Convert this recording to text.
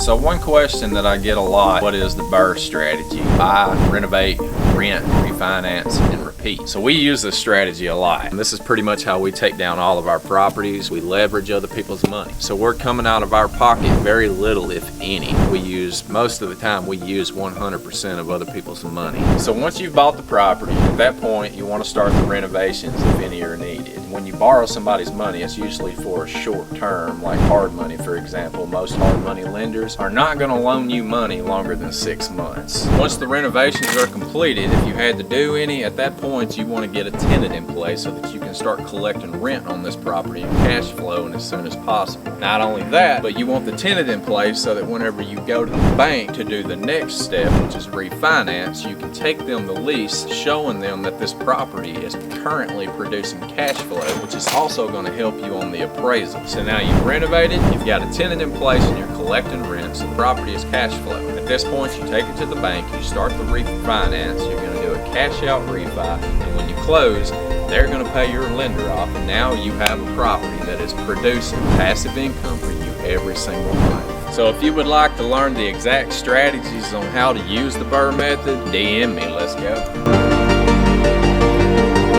So one question that I get a lot, what is the BRRRR strategy? Buy, renovate, rent, refinance, and repeat. So we use this strategy a lot. And this is pretty much how we take down all of our properties. We leverage other people's money. So we're coming out of our pocket very little, if any. Most of the time, we use 100% of other people's money. So once you've bought the property, at that point, you want to start the renovations if any are needed. When you borrow somebody's money, it's usually for a short term, like hard money, for example. Most hard money lenders are not going to loan you money longer than 6 months. Once the renovations are completed, if you had to do any, at that point you want to get a tenant in place so that you can start collecting rent on this property and cash flowing as soon as possible. Not only that, but you want the tenant in place so that whenever you go to the bank to do the next step, which is refinance, you can take them the lease, showing them that this property is currently producing cash flow, which is also going to help you on the appraisal. So now you've renovated, you've got a tenant in place, and you're collecting rent, so the property is cash flow. At this point, you take it to the bank, you start the refinance, you're going to do a cash out refi, and when you close, they're going to pay your lender off, and now you have a property that is producing passive income for you every single month. So if you would like to learn the exact strategies on how to use the BRRRR method, DM me, let's go.